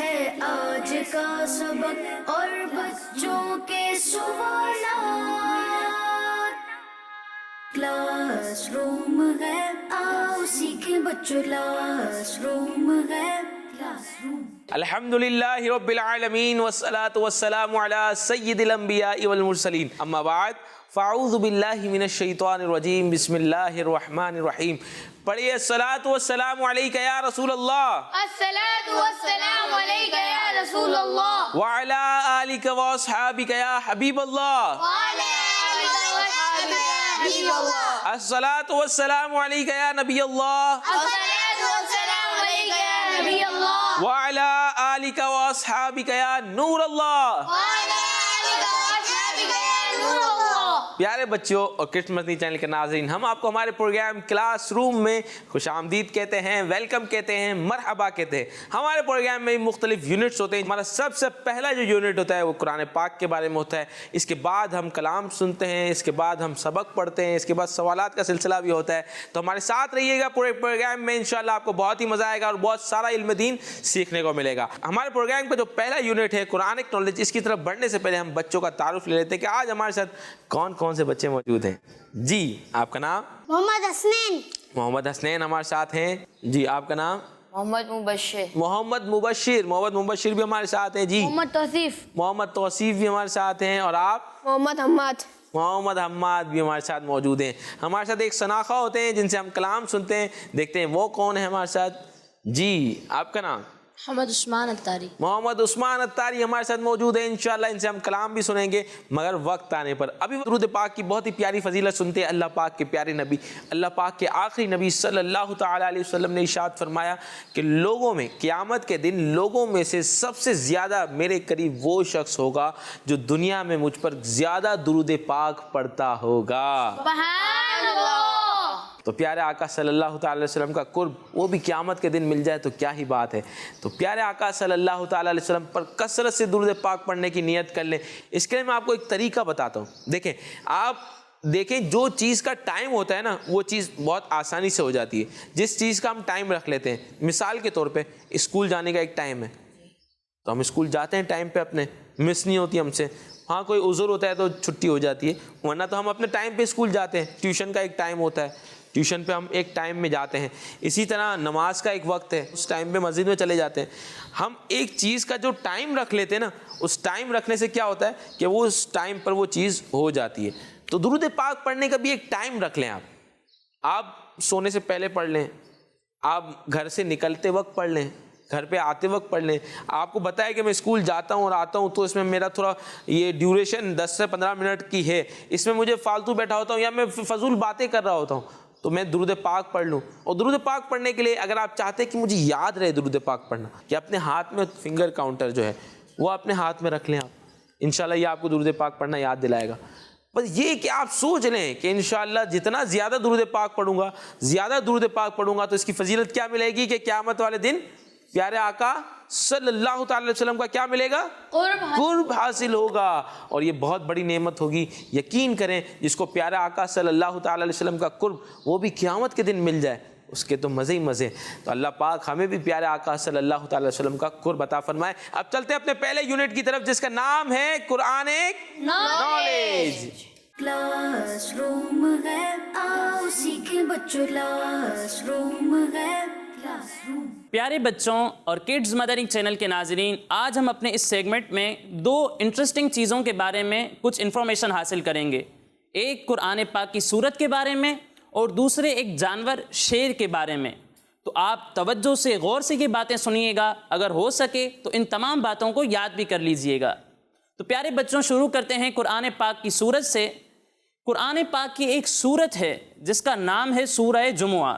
ہے آج کا سبق اور بچوں کے سوالات، کلاس روم ہے، آؤ سیکھیں بچوں، کلاس روم ہے، کلاس روم۔ الحمدللہ رب العالمین والصلاة والسلام علی سید الانبیاء والمرسلین، اما بعد فاعوذ باللہ من الشیطان الرجیم، بسم اللہ الرحمن الرحیم۔ پڑھیے الصلاۃ والسلام علیک یا رسول اللہ، الصلاۃ والسلام علیک یا رسول اللہ، وعلی آلک واصحابک یا حبیب اللہ، وعلی آلک واصحابک یا حبیب اللہ، الصلاۃ والسلام علیک یا نبی اللہ، الصلاۃ والسلام علیک یا نبی اللہ، وعلی آلک واصحابک یا نور اللہ۔ وعلی آلک واصحابک یا نور اللہ۔ پیارے بچوں اور کڈس مدنی چینل کے ناظرین، ہم آپ کو ہمارے پروگرام کلاس روم میں خوش آمدید کہتے ہیں، ویلکم کہتے ہیں، مرحبا کہتے ہیں۔ ہمارے پروگرام میں مختلف یونٹس ہوتے ہیں۔ ہمارا سب سے پہلا جو یونٹ ہوتا ہے وہ قرآن پاک کے بارے میں ہوتا ہے، اس کے بعد ہم کلام سنتے ہیں، اس کے بعد ہم سبق پڑھتے ہیں، اس کے بعد سوالات کا سلسلہ بھی ہوتا ہے۔ تو ہمارے ساتھ رہیے گا پورے پروگرام میں، انشاءاللہ آپ کو بہت ہی مزہ آئے گا اور بہت سارا علم دین سیکھنے کو ملے گا۔ ہمارے پروگرام کا جو پہلا یونٹ ہے قرآنک نالج، اس کی طرف بڑھنے سے پہلے ہم بچوں کا تعارف لے لیتے ہیں کہ آج ہمارے ساتھ کون کون سے بچے موجود ہیں۔ جی آپ کا نام؟ محمد حسنین۔ محمد حسنین ہمارے ساتھ ہیں۔ جی آپ کا نام؟ محمد مبشر۔ محمد مبشر۔ محمد مبشر بھی ہمارے ساتھ ہیں۔ جی محمد توصیف۔ محمد توصیف بھی ہمارے ساتھ ہیں۔ اور آپ؟ محمد حماد۔ محمد حماد بھی ہمارے ساتھ موجود ہیں۔ ہمارے ساتھ ایک شناخہ ہوتے ہیں جن سے ہم کلام سنتے ہیں، دیکھتے ہیں وہ کون ہے ہمارے ساتھ۔ جی آپ کا نام؟ محمد عثمان اتاری۔ محمد عثمان اتاری ہمارے ساتھ موجود ہیں۔ انشاءاللہ ان سے ہم کلام بھی سنیں گے، مگر وقت آنے پر۔ ابھی درود پاک کی بہت ہی پیاری فضیلت سنتے ہیں۔ اللہ پاک کے پیارے نبی، اللہ پاک کے آخری نبی صلی اللہ تعالیٰ علیہ وسلم نے ارشاد فرمایا کہ لوگوں میں قیامت کے دن لوگوں میں سے سب سے زیادہ میرے قریب وہ شخص ہوگا جو دنیا میں مجھ پر زیادہ درود پاک پڑھتا ہوگا۔ سبحان اللہ۔ تو پیارے آقا صلی اللہ تعالیٰ علیہ وسلم کا قرب وہ بھی قیامت کے دن مل جائے تو کیا ہی بات ہے۔ تو پیارے آقا صلی اللہ تعالیٰ علیہ وسلم پر کثرت سے درود پاک پڑھنے کی نیت کر لیں۔ اس کے لیے میں آپ کو ایک طریقہ بتاتا ہوں۔ دیکھیں، آپ دیکھیں جو چیز کا ٹائم ہوتا ہے نا، وہ چیز بہت آسانی سے ہو جاتی ہے۔ جس چیز کا ہم ٹائم رکھ لیتے ہیں، مثال کے طور پہ اسکول جانے کا ایک ٹائم ہے، تو ہم اسکول جاتے ہیں ٹائم پہ، اپنے مس نہیں ہوتی ہم سے۔ ہاں کوئی عذر ہوتا ہے تو چھٹی ہو جاتی ہے، ورنہ تو ہم اپنے ٹائم پہ اسکول جاتے ہیں۔ ٹیوشن کا ایک ٹائم ہوتا ہے، ٹیوشن پہ ہم ایک ٹائم میں جاتے ہیں۔ اسی طرح نماز کا ایک وقت ہے، اس ٹائم پہ مسجد میں چلے جاتے ہیں۔ ہم ایک چیز کا جو ٹائم رکھ لیتے ہیں نا، اس ٹائم رکھنے سے کیا ہوتا ہے کہ وہ اس ٹائم پر وہ چیز ہو جاتی ہے۔ تو درود پاک پڑھنے کا بھی ایک ٹائم رکھ لیں۔ آپ سونے سے پہلے پڑھ لیں، آپ گھر سے نکلتے وقت پڑھ لیں، گھر پہ آتے وقت پڑھ لیں۔ آپ کو بتایا کہ میں اسکول جاتا ہوں اور آتا ہوں تو اس میں میرا تھوڑا یہ ڈیوریشن 10 سے 15 منٹ کی ہے، اس میں مجھے فالتو بیٹھا ہوتا ہوں یا میں فضول باتیں کر رہا ہوتا ہوں، تو میں درود پاک پڑھ لوں۔ اور درود پاک پڑھنے کے لیے اگر آپ چاہتے ہیں کہ مجھے یاد رہے درود پاک پڑھنا، کہ اپنے ہاتھ میں فنگر کاؤنٹر جو ہے وہ اپنے ہاتھ میں رکھ لیں آپ، انشاءاللہ یہ آپ کو درود پاک پڑھنا یاد دلائے گا۔ بس یہ کہ آپ سوچ لیں کہ انشاءاللہ جتنا زیادہ درود پاک پڑھوں گا، زیادہ درود پاک پڑھوں گا تو اس کی فضیلت کیا ملے گی کہ قیامت والے دن پیارے آقا صلی اللہ تعالی علیہ وسلم کا کیا ملے گا؟ قرب حاصل ہوگا، اور یہ بہت بڑی نعمت ہوگی۔ یقین کریں جس کو پیارے آقا صلی اللہ تعالی علیہ وسلم کا قرب وہ بھی قیامت کے دن مل جائے، اس کے تو مزے ہی مزے۔ تو اللہ پاک ہمیں بھی پیارے آقا صلی اللہ تعالی علیہ وسلم کا قرب عطا فرمائے۔ اب چلتے ہیں اپنے پہلے یونٹ کی طرف جس کا نام ہے قرآنک نالج۔ کلاس روم ہے، آؤ سیکھیں بچوں، کلاس روم ہے، کلاس روم۔ پیارے بچوں اور کڈز مدنی چینل کے ناظرین، آج ہم اپنے اس سیگمنٹ میں دو انٹرسٹنگ چیزوں کے بارے میں کچھ انفارمیشن حاصل کریں گے۔ ایک قرآن پاک کی سورت کے بارے میں اور دوسرے ایک جانور شیر کے بارے میں۔ تو آپ توجہ سے غور سے یہ باتیں سنیے گا، اگر ہو سکے تو ان تمام باتوں کو یاد بھی کر لیجئے گا۔ تو پیارے بچوں شروع کرتے ہیں قرآن پاک کی سورت سے۔ قرآن پاک کی ایک سورت ہے جس کا نام ہے سورہ جمعہ۔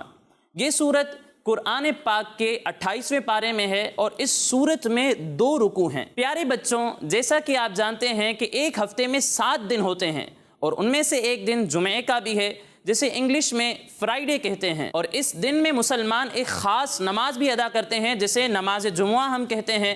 یہ سورت قرآن پاک کے 28ویں پارے میں ہے اور اس سورت میں 2 رکوع ہیں۔ پیارے بچوں جیسا کہ آپ جانتے ہیں کہ ایک ہفتے میں 7 دن ہوتے ہیں اور ان میں سے ایک دن جمعے کا بھی ہے جسے انگلش میں فرائیڈے کہتے ہیں، اور اس دن میں مسلمان ایک خاص نماز بھی ادا کرتے ہیں جسے نماز جمعہ ہم کہتے ہیں۔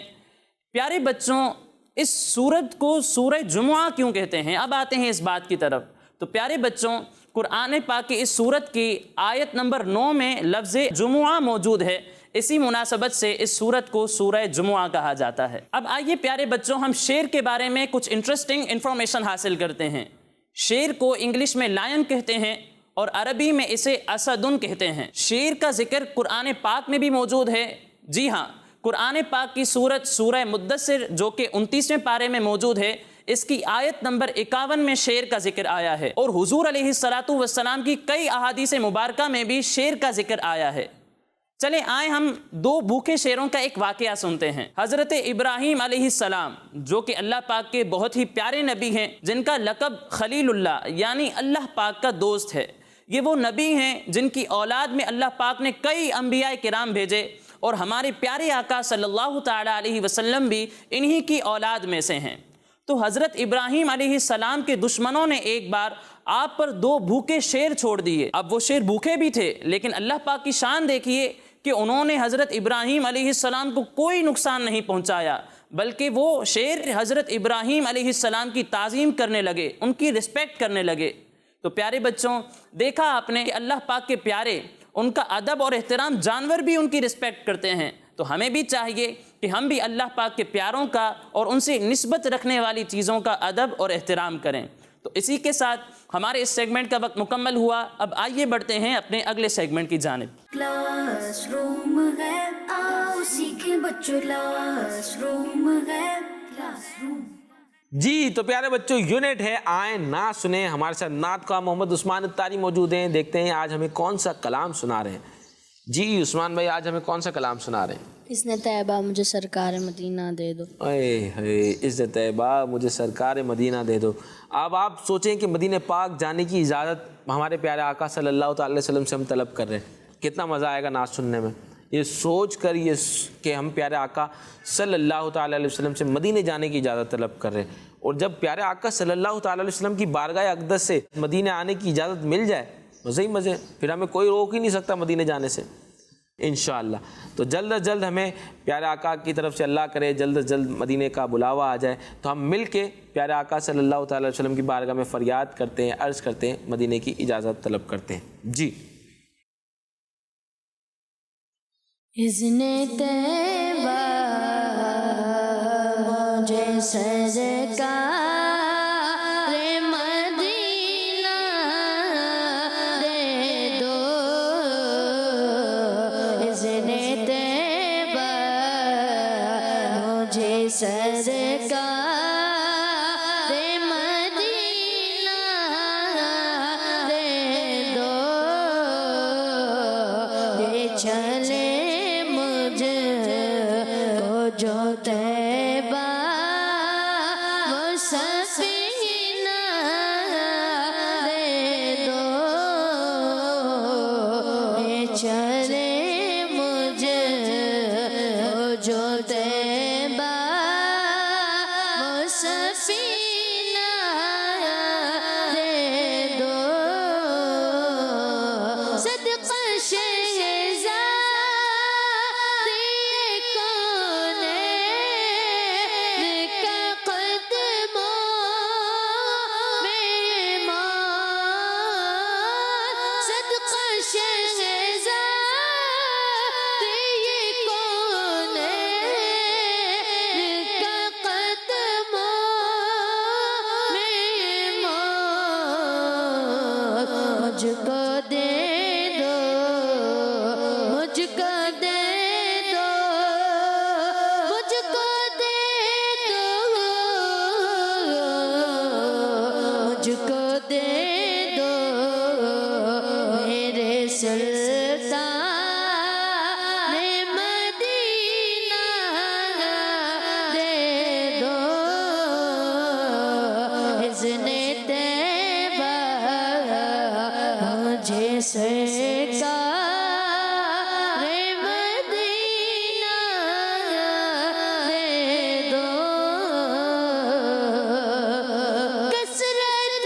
پیارے بچوں اس سورت کو سورہ جمعہ کیوں کہتے ہیں؟ اب آتے ہیں اس بات کی طرف۔ تو پیارے بچوں قرآن پاک کی اس سورت کی آیت نمبر 9 میں لفظ جمعہ موجود ہے۔ اسی مناسبت سے اس سورت کو سورہ جمعہ کہا جاتا ہے۔ اب آئیے پیارے بچوں ہم شیر کے بارے میں کچھ انٹرسٹنگ انفارمیشن حاصل کرتے ہیں۔ شیر کو انگلش میں لائن کہتے ہیں اور عربی میں اسے اسدن کہتے ہیں۔ شیر کا ذکر قرآن پاک میں بھی موجود ہے۔ جی ہاں، قرآن پاک کی سورت سورہ مدثر جو کہ 29ویں پارے میں موجود ہے، اس کی آیت نمبر 51 میں شیر کا ذکر آیا ہے، اور حضور علیہ الصلاۃ کی کئی احادیث مبارکہ میں بھی شیر کا ذکر آیا ہے۔ چلیں آئیں ہم دو بھوکے شیروں کا ایک واقعہ سنتے ہیں۔ حضرت ابراہیم علیہ السلام جو کہ اللہ پاک کے بہت ہی پیارے نبی ہیں، جن کا لقب خلیل اللہ یعنی اللہ پاک کا دوست ہے، یہ وہ نبی ہیں جن کی اولاد میں اللہ پاک نے کئی انبیاء کرام بھیجے، اور ہمارے پیارے آقا صلی اللہ تعالی علیہ وسلم بھی انہی کی اولاد میں سے ہیں۔ تو حضرت ابراہیم علیہ السلام کے دشمنوں نے ایک بار آپ پر 2 بھوکے شیر چھوڑ دیے۔ اب وہ شیر بھوکے بھی تھے، لیکن اللہ پاک کی شان دیکھیے کہ انہوں نے حضرت ابراہیم علیہ السلام کو کوئی نقصان نہیں پہنچایا، بلکہ وہ شیر حضرت ابراہیم علیہ السلام کی تعظیم کرنے لگے، ان کی رسپیکٹ کرنے لگے۔ تو پیارے بچوں، دیکھا آپ نے کہ اللہ پاک کے پیارے، ان کا ادب اور احترام، جانور بھی ان کی رسپیکٹ کرتے ہیں، تو ہمیں بھی چاہیے کہ ہم بھی اللہ پاک کے پیاروں کا اور ان سے نسبت رکھنے والی چیزوں کا ادب اور احترام کریں۔ تو اسی کے ساتھ ہمارے اس سیگمنٹ کا وقت مکمل ہوا۔ اب آئیے بڑھتے ہیں اپنے اگلے سیگمنٹ کی جانب۔ کلاس روم ہے، آؤ سیکھیں بچوں، کلاس روم ہے، کلاس روم۔ جی تو پیارے بچوں، یونٹ ہے آئیں نہ سنیں۔ ہمارے ساتھ نعت خواہ محمد عثمان الطاری موجود ہیں۔ دیکھتے ہیں آج ہمیں کون سا کلام سنا رہے ہیں۔ جی عثمان بھائی، آج ہمیں کون سا کلام سنا رہے ہیں؟ اس نے طیبہ مجھے سرکار مدینہ دے دو۔ اے ہے، اس نے طیبہ مجھے سرکار مدینہ دے دو۔ اب آپ سوچیں کہ مدینہ پاک جانے کی اجازت ہمارے پیارے آقا صلی اللہ تعالی علیہ وسلم سے ہم طلب کر رہے ہیں، کتنا مزہ آئے گا نعت سننے میں۔ یہ سوچ کر کہ ہم پیارے آقا صلی اللہ تعالی علیہ وسلم سے مدینے جانے کی اجازت طلب کر رہے ہیں، اور جب پیارے آقا صلی اللہ تعالی علیہ وسلم کی بارگاہ اقدس سے مدینے آنے کی اجازت مل جائے، مزے ہی مزے، پھر ہمیں کوئی روک ہی نہیں سکتا مدینے جانے سے انشاءاللہ۔ تو جلد از جلد ہمیں پیارے آقا کی طرف سے اللہ کرے جلد از جلد مدینے کا بلاوا آ جائے، تو ہم مل کے پیارے آقا صلی اللہ تعالی علیہ وسلم کی بارگاہ میں فریاد کرتے ہیں، عرض کرتے ہیں، مدینے کی اجازت طلب کرتے ہیں۔ جی اذن طیبہ مجھے سرکار مدینہ دے دو، اذن طیبہ مجھے سرکار مدینہ دے دو، یہ چلے جو طیبہ وہ سفینہ دے دو، یہ چلے مجھے جو طیبہ وہ سفینہ دے دو، صدقہ مجھ کو دے دو، مجھ کو دے دو، مجھ کو دے دو، مجھ کو دے دو، میرے سلطان مدینہ دے دو، اذن طیبہ مجھے سرکار مدینہ دے دو، کثرت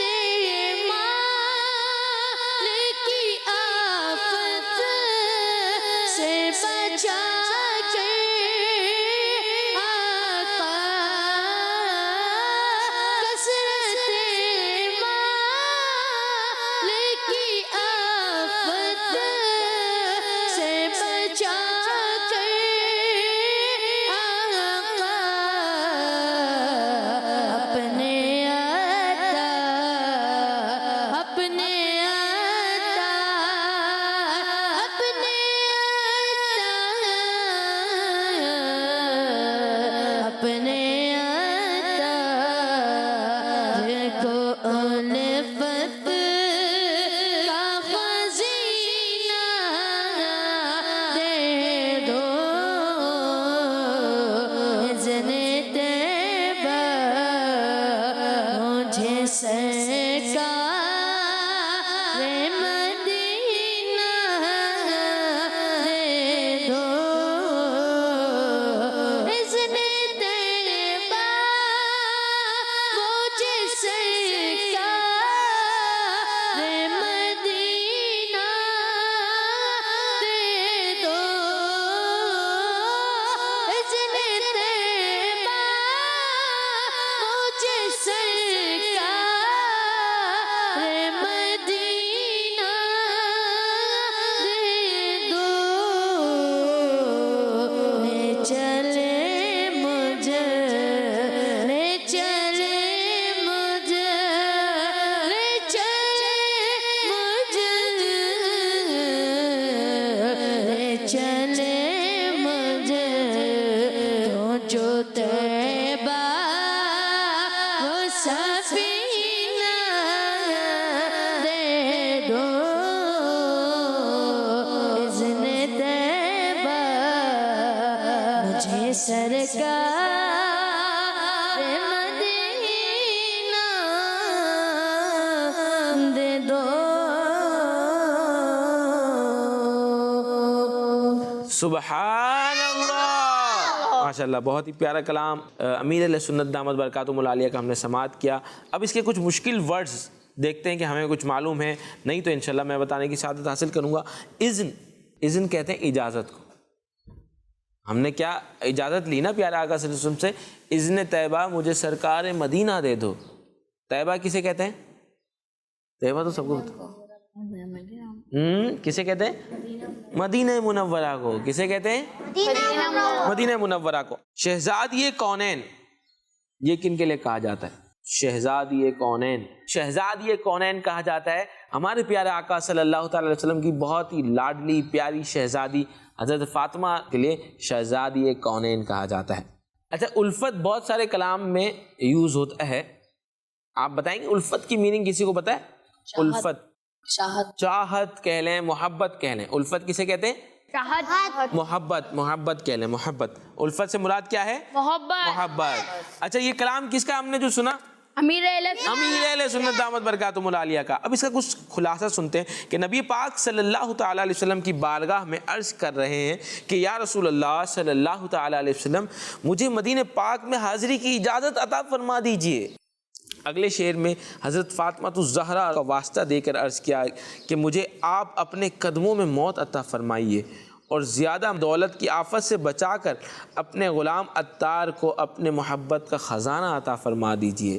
سرکار مدینہ دے دو. سبحان اللہ. ماشاء اللہ بہت ہی پیارا کلام امیر اہل سنت دامت برکاتہم العالیہ کا ہم نے سماعت کیا. اب اس کے کچھ مشکل ورڈز دیکھتے ہیں کہ ہمیں کچھ معلوم ہے نہیں تو انشاءاللہ میں بتانے کی سعادت حاصل کروں گا. اذن کہتے ہیں اجازت کو. ہم نے کیا اجازت لی نا پیارے آقا صلی اللہ علیہ وسلم سے, اذن طیبہ مجھے سرکار مدینہ دے دو. طیبہ کسے کہتے ہیں؟ طیبہ تو سب کو کسے کہتے ہیں؟ مدینہ منورہ کو. کسے کہتے ہیں؟ مدینہ منورہ کو. شہزادی کونین یہ کن کے لیے کہا جاتا ہے؟ شہزادی کونین. شہزادی کونین کہا جاتا ہے ہمارے پیارے آقا صلی اللہ تعالی علیہ وسلم کی بہت ہی لاڈلی پیاری شہزادی حضرت فاطمہ کے لیے شہزادی کونین کہا جاتا ہے. اچھا, الفت بہت سارے کلام میں یوز ہوتا ہے. آپ بتائیں گے الفت کی میننگ کسی کو پتہ ہے؟ الفت چاہت کہہ لیں, محبت کہہ لیں. الفت کسے کہتے ہیں؟ محبت کہہ لیں. محبت. الفت سے مراد کیا ہے؟ محبت. اچھا, یہ کلام کس کا ہم نے جو سنا؟ امیر اہل سنت دامت برکاتہم العالیہ کا. اب اس کا کچھ خلاصہ سنتے ہیں کہ نبی پاک صلی اللہ تعالیٰ علیہ وسلم کی بارگاہ میں عرض کر رہے ہیں کہ یا رسول اللہ صلی اللہ تعالیٰ علیہ وسلم مجھے مدینہ پاک میں حاضری کی اجازت عطا فرما دیجئے. اگلے شعر میں حضرت فاطمہ الزہرا کا واسطہ دے کر عرض کیا کہ مجھے آپ اپنے قدموں میں موت عطا فرمائیے اور زیادہ دولت کی آفت سے بچا کر اپنے غلام عطار کو اپنے محبت کا خزانہ عطا فرما دیجئے.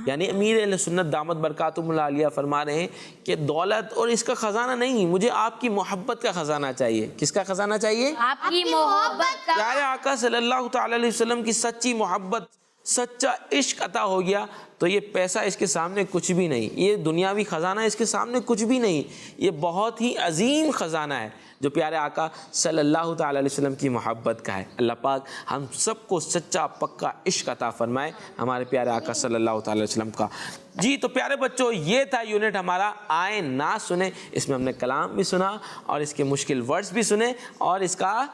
یعنی امیر اہل سنت دامت برکاتہم العالیہ فرما رہے ہیں کہ دولت اور اس کا خزانہ نہیں, مجھے آپ کی محبت کا خزانہ چاہیے. کس کا خزانہ چاہیے؟ آپ کی محبت کا. پیارے آقا صلی اللہ تعالی علیہ وسلم کی سچی محبت, سچا عشق عطا ہو گیا تو یہ پیسہ اس کے سامنے کچھ بھی نہیں, یہ دنیاوی خزانہ اس کے سامنے کچھ بھی نہیں. یہ بہت ہی عظیم خزانہ ہے جو پیارے آقا صلی اللہ تعالی علیہ وسلم کی محبت کا ہے. اللہ پاک ہم سب کو سچا پکا عشق عطا فرمائے ہمارے پیارے آقا صلی اللہ تعالی علیہ وسلم کا. جی تو پیارے بچوں, یہ تھا یونٹ ہمارا آئیں نہ سنیں. اس میں ہم نے کلام بھی سنا اور اس کے مشکل ورڈز بھی سنے اور اس کا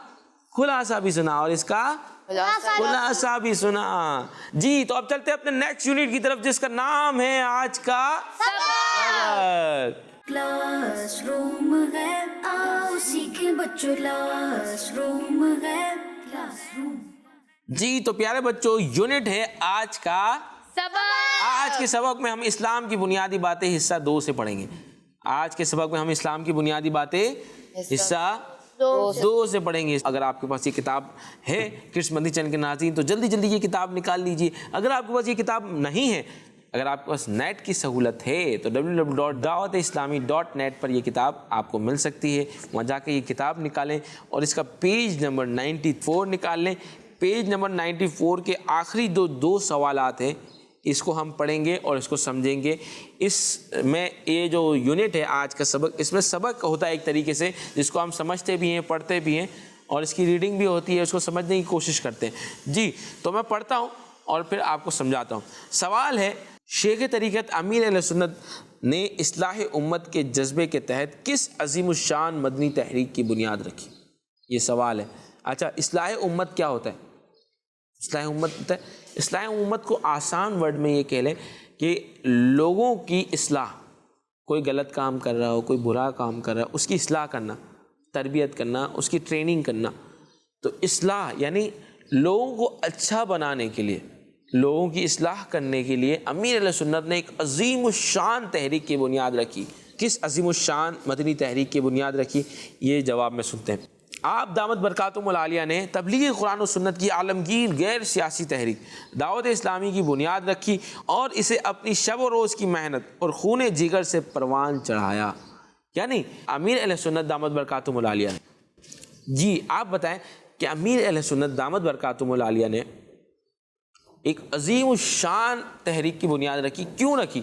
خلاصہ بھی سنا بھی سنا. جی تو اب چلتے ہیں اپنے نیکسٹ یونٹ کی طرف جس کا نام ہے آج کا سبق. کلاس روم ہے, آؤ سیکھیں بچوں. کلاس روم ہے, کلاس روم. جی تو پیارے بچوں, یونٹ ہے آج کا سبق. آج کے سبق میں ہم اسلام کی بنیادی باتیں حصہ 2 سے پڑھیں گے. آج کے سبق میں ہم اسلام کی بنیادی باتیں حصہ 2 سے پڑھیں گے. اگر آپ کے پاس یہ کتاب ہے کرس مدنی چینل کے ناظرین تو جلدی جلدی یہ کتاب نکال لیجئے. اگر آپ کے پاس یہ کتاب نہیں ہے, اگر آپ کے پاس نیٹ کی سہولت ہے تو www.dawatislami.net پر یہ کتاب آپ کو مل سکتی ہے. وہاں جا کے یہ کتاب نکالیں اور اس کا پیج نمبر 94 نکال لیں. پیج نمبر 94 کے آخری جو 2 سوالات ہیں اس کو ہم پڑھیں گے اور اس کو سمجھیں گے. اس میں یہ جو یونٹ ہے آج کا سبق, اس میں سبق ہوتا ہے ایک طریقے سے جس کو ہم سمجھتے بھی ہیں, پڑھتے بھی ہیں اور اس کی ریڈنگ بھی ہوتی ہے, اس کو سمجھنے کی کوشش کرتے ہیں. جی تو میں پڑھتا ہوں اور پھر آپ کو سمجھاتا ہوں. سوال ہے, شیخ طریقت امیر اہل سنت نے اصلاح امت کے جذبے کے تحت کس عظیم الشان مدنی تحریک کی بنیاد رکھی؟ یہ سوال ہے. اچھا, اصلاح امت کیا ہوتا ہے؟ اصلاح امت ہوتا ہے, اصلاح امت کو آسان ورڈ میں یہ کہہ لیں کہ لوگوں کی اصلاح. کوئی غلط کام کر رہا ہو, کوئی برا کام کر رہا ہو, اس کی اصلاح کرنا, تربیت کرنا, اس کی ٹریننگ کرنا. تو اصلاح یعنی لوگوں کو اچھا بنانے کے لیے, لوگوں کی اصلاح کرنے کے لیے امیر اہل سنت نے ایک عظیم الشان تحریک کی بنیاد رکھی. کس عظیم الشان مدنی تحریک کی بنیاد رکھی؟ یہ جواب میں سنتے ہیں. آپ دامت برکاتہم العالیہ نے تبلیغ قرآن و سنت کی عالمگیر غیر سیاسی تحریک دعوت اسلامی کی بنیاد رکھی اور اسے اپنی شب و روز کی محنت اور خون جگر سے پروان چڑھایا. یعنی امیر اہل سنت دامت برکاتہم العالیہ نے. جی آپ بتائیں کہ امیر اہل سنت دامت برکاتہم العالیہ نے ایک عظیم الشان تحریک کی بنیاد رکھی. کیوں رکھی؟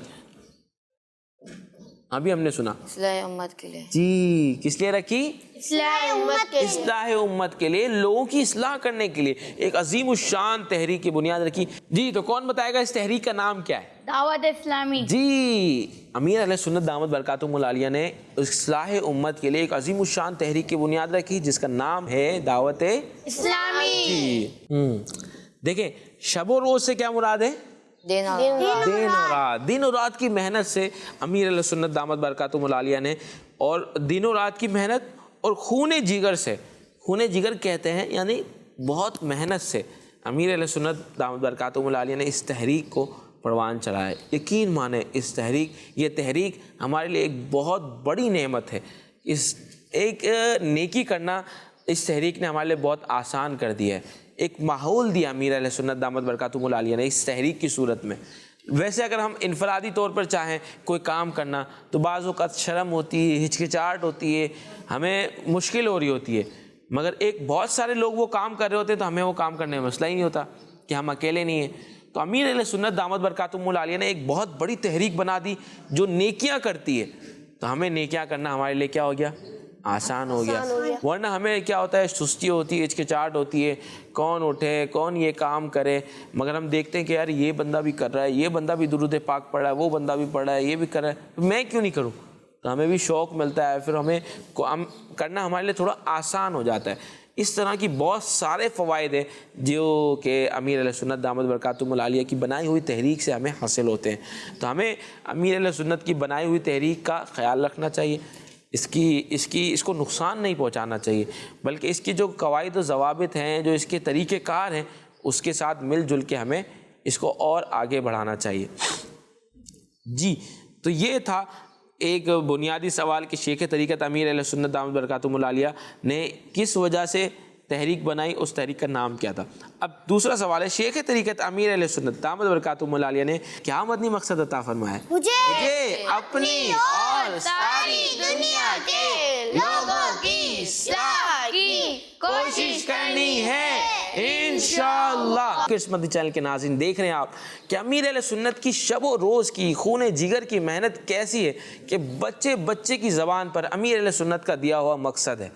ابھی ہم نے سنا اصلاح امت کے لیے. جی کس لیے رکھی؟ اصلاح امت کے لیے. اصلاح امت کے لیے, لوگوں کی اصلاح کرنے کے لیے ایک عظیم الشان تحریک کی بنیاد رکھی. جی تو کون بتائے گا اس تحریک کا نام کیا ہے؟ دعوت اسلامی. جی امیر اہل سنت دامت برکاتہم العالیہ نے اصلاح امت کے لیے ایک عظیم الشان تحریک کی بنیاد رکھی جس کا نام ہے دعوت اسلامی. جی دیکھیں شب و روز سے کیا مراد ہے؟ دن اور دن اور رات. دن اور رات کی محنت سے امیر علیہ سنت دامت برکاتہم العالیہ نے، اور دن اور رات کی محنت اور خون جگر سے، خون جگر کہتے ہیں یعنی بہت محنت سے امیر علیہ سنت دامت برکاتہم العالیہ نے اس تحریک کو پروان چڑھایا. یقین مانیں اس تحریک، یہ تحریک ہمارے لیے ایک بہت بڑی نعمت ہے. اس ایک نیکی کرنا اس تحریک نے ہمارے لیے بہت آسان کر دیا ہے. ایک ماحول دیا امیر علیہ سنت دامت برکاتہم العالیہ نے اس تحریک کی صورت میں. ویسے اگر ہم انفرادی طور پر چاہیں کوئی کام کرنا تو بعض اوقات شرم ہوتی ہے، ہچکچاہٹ ہوتی ہے، ہمیں مشکل ہو رہی ہوتی ہے، مگر ایک بہت سارے لوگ وہ کام کر رہے ہوتے ہیں تو ہمیں وہ کام کرنے میں مسئلہ ہی نہیں ہوتا کہ ہم اکیلے نہیں ہیں. تو امیر علیہ سنت دامت برکاتہم العالیہ نے ایک بہت بڑی تحریک بنا دی جو نیکیاں کرتی ہے. تو ہمیں نیکیاں کرنا ہمارے لیے کیا ہو گیا؟ آسان ہو گیا. ورنہ ہمیں کیا ہوتا ہے؟ سستی ہوتی ہے، ہچکچاہٹ ہوتی ہے، کون اٹھے، کون یہ کام کرے. مگر ہم دیکھتے ہیں کہ یار یہ بندہ بھی کر رہا ہے، یہ بندہ بھی درود پاک پڑھ رہا ہے، وہ بندہ بھی پڑھ رہا ہے، یہ بھی کر رہا ہے، تو میں کیوں نہیں کروں؟ تو ہمیں بھی شوق ملتا ہے، پھر ہمیں کرنا ہمارے لیے تھوڑا آسان ہو جاتا ہے. اس طرح کی بہت سارے فوائد ہیں جو کہ امیر علیہ سنت دامت برکاتہم العالیہ کی بنائی ہوئی تحریک سے ہمیں حاصل ہوتے ہیں. تو ہمیں امیر علیہ سنت کی بنائی ہوئی تحریک کا خیال رکھنا چاہیے، اس کو نقصان نہیں پہنچانا چاہیے، بلکہ اس کی جو قواعد و ضوابط ہیں، جو اس کے طریقہ کار ہیں، اس کے ساتھ مل جل کے ہمیں اس کو اور آگے بڑھانا چاہیے. جی تو یہ تھا ایک بنیادی سوال کہ شیخ طریقت امیر علیہ سنت دامت برکاتہم العالیہ نے کس وجہ سے تحریک بنائی، اس تحریک کا نام کیا تھا. اب دوسرا سوال ہے شیخ طریقت امیر علیہ سنت دامت برکاتہم العالیہ نے کیا مدنی مقصد عطا فرمایا ہے؟ مجھے اپنی اور ساری دنیا کے لوگوں کی اصلاح کی کوشش کرنی ہے انشاءاللہ. اس مدنی چینل کے ناظرین دیکھ رہے ہیں آپ کہ امیر علیہ سنت کی شب و روز کی خون جگر کی محنت کیسی ہے کہ بچے کی زبان پر امیر علیہ سنت کا دیا ہوا مقصد ہے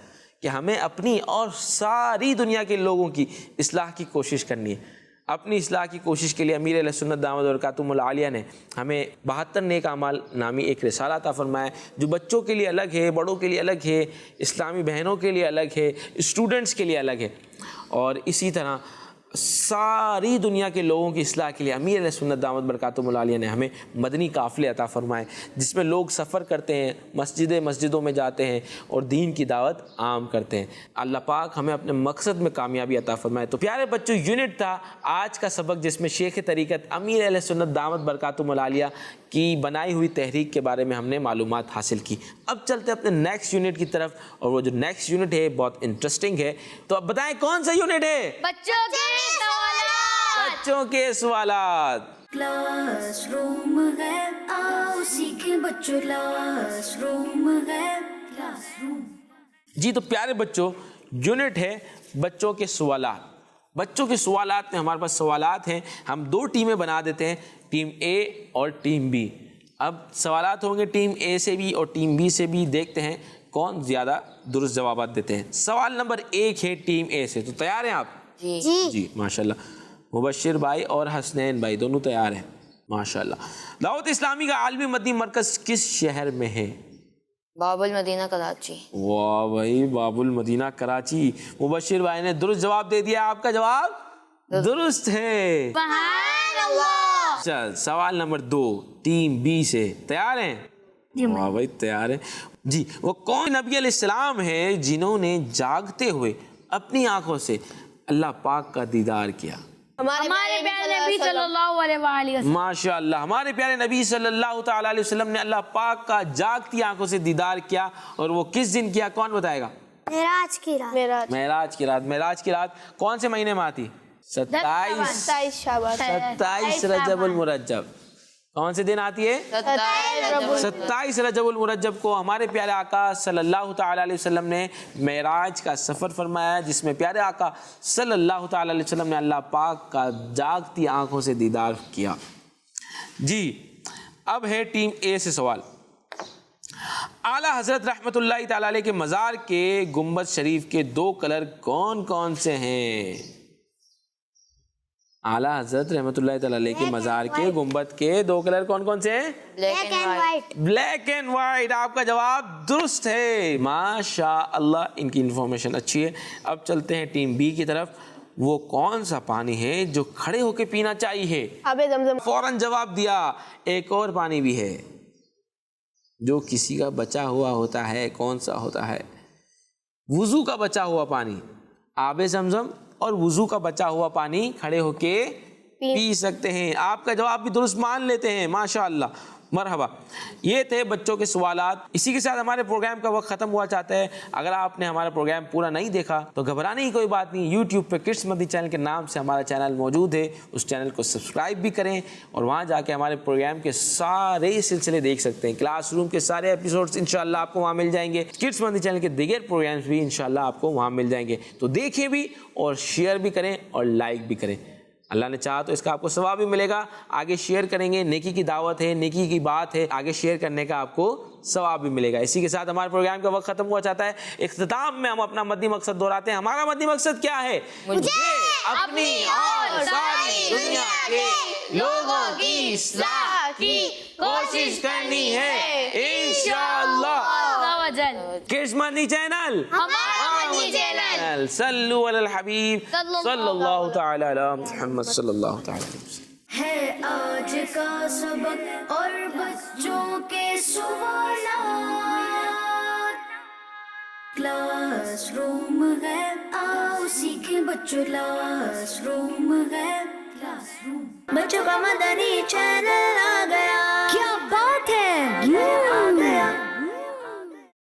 کہ ہمیں اپنی اور ساری دنیا کے لوگوں کی اصلاح کی کوشش کرنی ہے. اپنی اصلاح کی کوشش کے لیے امیر علیہ سنت دامت برکاتہم العالیہ نے ہمیں 72 نیک اعمال نامی ایک رسالہ عطا فرمایا جو بچوں کے لیے الگ ہے، بڑوں کے لیے الگ ہے، اسلامی بہنوں کے لیے الگ ہے، اسٹوڈنٹس کے لیے الگ ہے. اور اسی طرح ساری دنیا کے لوگوں کی اصلاح کے لیے امیر علیہ سنت دامت برکاتہم العالیہ نے ہمیں مدنی قافلے عطا فرمائے جس میں لوگ سفر کرتے ہیں، مسجدوں میں جاتے ہیں اور دین کی دعوت عام کرتے ہیں. اللہ پاک ہمیں اپنے مقصد میں کامیابی عطا فرمائے. تو پیارے بچوں، یونٹ تھا آج کا سبق جس میں شیخ طریقت امیر علیہ سنت دامت برکاتہم العالیہ کی بنائی ہوئی تحریک کے بارے میں ہم نے معلومات حاصل کی. اب چلتے اپنے نیکسٹ یونٹ کی طرف، اور وہ جو نیکسٹ یونٹ ہے بہت انٹرسٹنگ ہے. تو اب بتائیں کون سا یونٹ ہے؟ بچوں کے سوالات. بچوں کے سوالات. کلاس روم ہے، آؤ سیکھیں بچوں. کلاس روم ہے، کلاس روم. جی تو پیارے بچوں، یونٹ ہے بچوں کے سوالات. بچوں کے سوالات میں ہمارے پاس سوالات ہیں. ہم 2 ٹیمیں بنا دیتے ہیں، ٹیم اے اور ٹیم بی. اب سوالات ہوں گے ٹیم اے سے بھی اور ٹیم بی سے بھی. دیکھتے ہیں کون زیادہ درست جوابات دیتے ہیں. سوال نمبر 1 ہے ٹیم اے سے. تو تیار ہیں آپ؟ جی ماشاءاللہ. مبشر بھائی اور حسنین بھائی دونوں تیار ہیں ماشاءاللہ. دعوت اسلامی کا عالمی مدنی مرکز کس شہر میں ہے؟ باب المدینہ کراچی. واہ بھائی، باب المدینہ کراچی. مبشر بھائی نے درست جواب دے دیا. آپ کا جواب درست ہے. سبحان اللہ. چل سوال نمبر 2 ٹیم بی سے. تیار ہیں؟ واہ بھائی تیار ہیں. جی وہ کون نبی علیہ السلام ہے جنہوں نے جاگتے ہوئے اپنی آنکھوں سے اللہ پاک کا دیدار کیا؟ ہمارے پیارے نبی صلی اللہ علیہ وسلم. ماشاءاللہ، ہمارے پیارے نبی صلی اللہ تعالی علیہ وسلم نے اللہ پاک کا جاگتی آنکھوں سے دیدار کیا. اور وہ کس دن کیا؟ کون بتائے گا؟ معراج کی رات. معراج کی رات. معراج کی رات کون سے مہینے میں آتی؟ 27 رجب المرجب. کون سے دن آتی ہے؟ 27 رجب المرجب کو ہمارے پیارے آقا صلی اللہ تعالی علیہ وسلم نے معراج کا سفر فرمایا جس میں پیارے آقا صلی اللہ تعالی علیہ وسلم نے اللہ پاک کا جاگتی آنکھوں سے دیدار کیا. جی اب ہے ٹیم اے سے سوال. اعلیٰ حضرت رحمۃ اللہ تعالی علیہ کے مزار کے گنبد شریف کے 2 کلر کون کون سے ہیں؟ اعلیٰ حضرت رحمۃ اللہ تعالی علیہ کے مزار کے گنبد کے 2 کلر کون کون سے ہیں؟ Black and white. آپ کا جواب درست ہے ماشاء اللہ. ان کی انفارمیشن اچھی ہے. اب چلتے ہیں ٹیم بی کی طرف. وہ کون سا پانی ہے جو کھڑے ہو کے پینا چاہیے؟ آبِ زمزم. فوراً جواب دیا. ایک اور پانی بھی ہے جو کسی کا بچا ہوا ہوتا ہے. کون سا ہوتا ہے؟ وضو کا بچا ہوا پانی. آب زمزم اور وضو کا بچا ہوا پانی کھڑے ہو کے پی سکتے ہیں. آپ کا جواب بھی درست مان لیتے ہیں. ماشاءاللہ، مرحبا. یہ تھے بچوں کے سوالات. اسی کے ساتھ ہمارے پروگرام کا وقت ختم ہوا چاہتا ہے. اگر آپ نے ہمارا پروگرام پورا نہیں دیکھا تو گھبرانے کی کوئی بات نہیں. یوٹیوب پہ کڈس مدنی چینل کے نام سے ہمارا چینل موجود ہے. اس چینل کو سبسکرائب بھی کریں اور وہاں جا کے ہمارے پروگرام کے سارے سلسلے دیکھ سکتے ہیں. کلاس روم کے سارے ایپیسوڈز انشاءاللہ آپ کو وہاں مل جائیں گے. کڈس مدنی چینل کے دیگر پروگرامز بھی انشاءاللہ آپ کو وہاں مل جائیں گے. تو دیکھیں بھی اور شیئر بھی کریں اور لائک بھی کریں. اللہ نے چاہا تو اس کا آپ کو ثواب بھی ملے گا. آگے شیئر کریں گے، نیکی کی دعوت ہے، نیکی کی بات ہے. آگے شیئر کرنے کا آپ کو ثواب بھی ملے گا. اسی کے ساتھ ہمارے پروگرام کا وقت ختم ہوا چاہتا ہے. اختتام میں ہم اپنا مدنی مقصد دہراتے ہیں. ہمارا مدنی مقصد کیا ہے؟ مجھے اپنی اور ساری دنیا کے لوگوں کی اصلاح کی کوشش کرنی ہے انشاءاللہ. کڈس مدنی چینل، ہمارا مدنی چینل. صلو علی الحبیب صلی اللہ تعالی علی محمد صلی اللہ تعالی علیہ وسلم. ہے آج کا سبق اور بچوں کے سوالات. کلاس روم ہے، آؤ سیکھیں بچوں. کلاس روم ہے، کلاس روم. بچوں کا مدنی چینل آ گیا.